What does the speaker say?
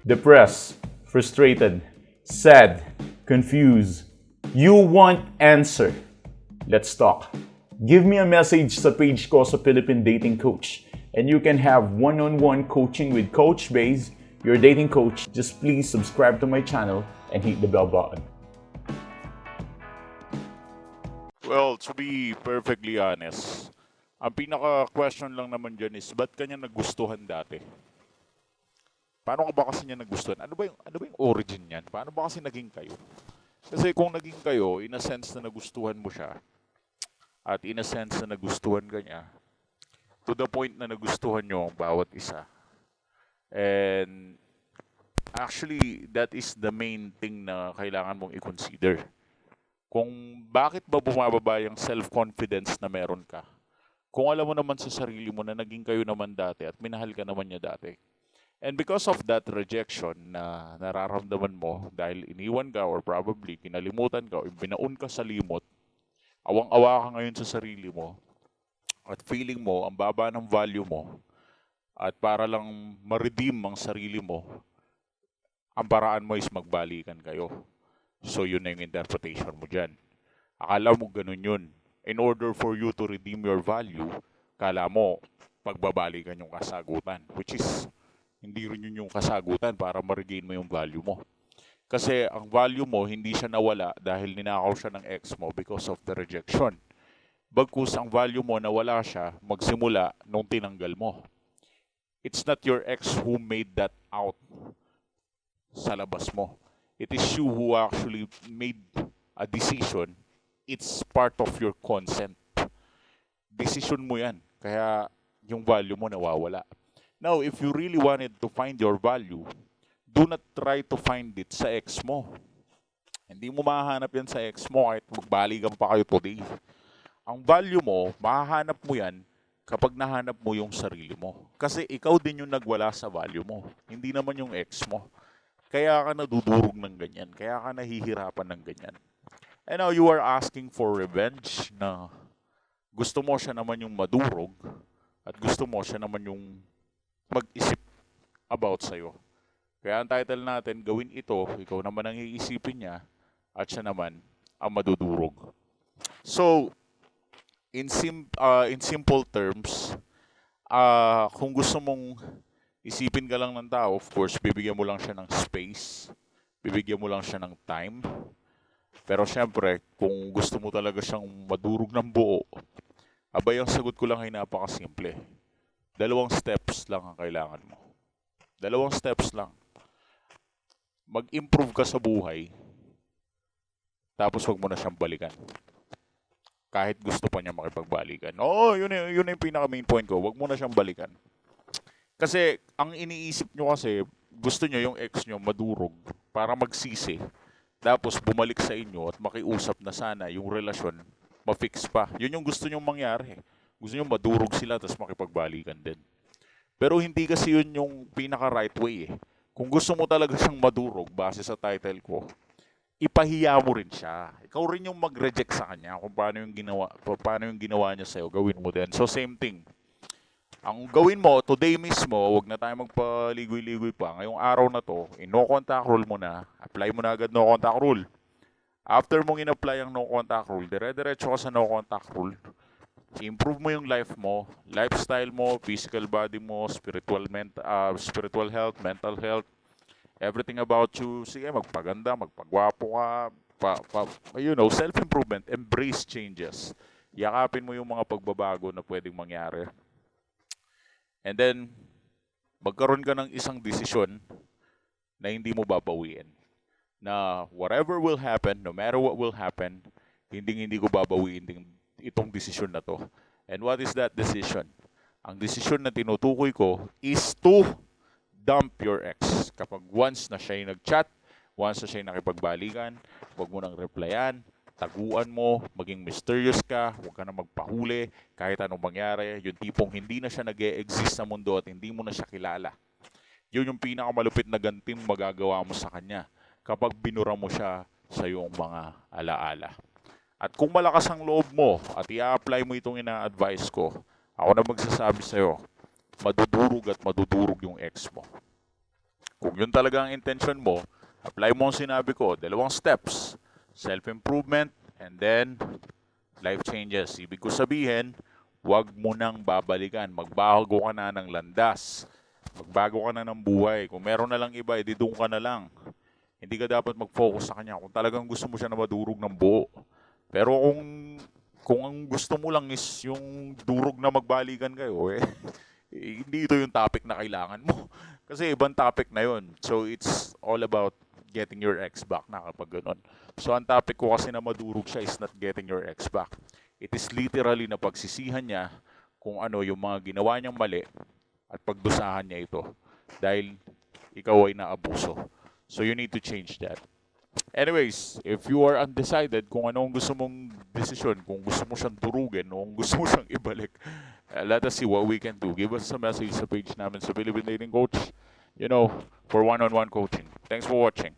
Depressed, frustrated, sad, confused. You want answer. Let's talk. Give me a message sa page ko sa Philippine Dating Coach and you can have one-on-one coaching with Coach Baze, your dating coach. Just please subscribe to my channel and hit the bell button. Well, to be perfectly honest, ang pinaka-question lang naman dyan is, ba't kanya nagustuhan dati? Paano ka ba kasi niya nagustuhan? Ano ba yung origin niyan? Paano ba kasi naging kayo? Kasi kung naging kayo, in a sense na nagustuhan mo siya, at in a sense na nagustuhan ka niya, to the point na nagustuhan nyo ang bawat isa. And actually, that is the main thing na kailangan mong i-consider. Kung bakit ba bumababa yung self-confidence na meron ka. Kung alam mo naman sa sarili mo na naging kayo naman dati at minahal ka naman niya dati. And because of that rejection na nararamdaman mo dahil iniwan ka or probably kinalimutan ka o binaon ka sa limot, awang-awa ka ngayon sa sarili mo at feeling mo ang baba ng value mo at para lang ma-redeem ang sarili mo, ang paraan mo is magbalikan kayo. So yun na yung interpretation mo dyan. Akala mo ganun yun. In order for you to redeem your value, kala mo pagbabalikan yung kasagutan. Which is, hindi rin yun yung kasagutan para ma-regain mo yung value mo. Kasi ang value mo, hindi siya nawala dahil ninakaw siya ng ex mo because of the rejection. Bagkus ang value mo nawala siya magsimula nung tinanggal mo. It's not your ex who made that out sa labas mo. It is you who actually made a decision. It's part of your consent. Decision mo yan. Kaya yung value mo nawawala. Now, if you really wanted to find your value, do not try to find it sa ex mo. Hindi mo mahahanap yan sa ex mo kahit magbalikan pa kayo today. Ang value mo, mahahanap mo yan kapag nahanap mo yung sarili mo. Kasi ikaw din yung nagwala sa value mo. Hindi naman yung ex mo. Kaya ka nadudurog ng ganyan. Kaya ka nahihirapan ng ganyan. And now you are asking for revenge na gusto mo siya naman yung madurog at gusto mo siya naman yung mag-isip about sa'yo. Kaya ang title natin, gawin ito, ikaw naman ang iisipin niya at siya naman ang madudurog. So, in simple terms, kung gusto mong isipin ka lang ng tao, of course, bibigyan mo lang siya ng space, bibigyan mo lang siya ng time. Pero syempre, kung gusto mo talaga siyang madurog ng buo, abay ang sagot ko lang ay napakasimple. 2 steps lang ang kailangan mo. 2 steps lang. Mag-improve ka sa buhay, tapos wag mo na siyang balikan. Kahit gusto pa niya makipagbalikan. Oo, yun yung pinaka-main point ko. Wag mo na siyang balikan. Kasi, ang iniisip nyo kasi, gusto nyo yung ex nyo madurog para magsisi. Tapos, bumalik sa inyo at makiusap na sana yung relasyon ma-fix pa. Yun yung gusto nyo mangyari. Gusto nyo madurog sila tapos makipagbalikan din. Pero hindi kasi yun yung pinaka-right way eh. Kung gusto mo talaga siyang madurog, base sa title ko, ipahiya mo rin siya. Ikaw rin yung mag-reject sa kanya kung paano yung ginawa niya sa'yo, gawin mo din. So, same thing. Ang gawin mo, today mismo, wag na tayo magpaligoy-ligoy pa. Ngayong araw na to, no contact rule mo na. Apply mo na agad no contact rule. After mong in-apply ang no contact rule, dire-diretso ka sa no contact rule. I-improve mo yung life mo, lifestyle mo, physical body mo, spiritual health, mental health, everything about you. Sige, magpaganda, magpagwapo ka, self-improvement, embrace changes. Yakapin mo yung mga pagbabago na pwedeng mangyari. And then, magkaroon ka ng isang desisyon na hindi mo babawiin. Na whatever will happen, no matter what will happen, hindi ko babawiin itong desisyon na to. And what is that decision? Ang desisyon na tinutukoy ko is to dump your ex. Kapag once na siya nag-chat, once na siya nakipagbalikan, huwag mo nang replyan, taguan mo, maging mysterious ka, huwag ka na magpahuli, kahit anong mangyari, yung tipong hindi na siya nag-e-exist sa mundo at hindi mo na siya kilala. Yun yung pinakamalupit na ganting magagawa mo sa kanya kapag binura mo siya sa iyong mga alaala. At kung malakas ang loob mo at i-apply mo itong ina-advise ko, ako na magsasabi sa'yo, madudurog at madudurog yung ex mo. Kung yun talaga ang intention mo, apply mo ang sinabi ko, 2 steps. Self-improvement and then life changes. Ibig ko sabihin, huwag mo nang babalikan. Magbago ka na ng landas. Magbago ka na ng buhay. Kung meron na lang iba, edi doon ka na lang. Hindi ka dapat mag-focus sa kanya kung talagang gusto mo siya na madurog ng buo. Pero kung ang gusto mo lang is yung durog na magbalikan kayo, hindi ito yung topic na kailangan mo. Kasi ibang topic na yun. So it's all about getting your ex back na kapag ganun. So ang topic ko kasi na madurog siya is not getting your ex back. It is literally na pagsisihan niya kung ano yung mga ginawa niyang mali at pagdusahan niya ito dahil ikaw ay naabuso. So you need to change that. Anyways, if you are undecided kung ano ang gusto mong desisyon, kung gusto mo siyang durugin o kung gusto mo siyang ibalik, let us see what we can do. Give us a message sa page namin sa Philippine Dating Coach, for one-on-one coaching. Thanks for watching.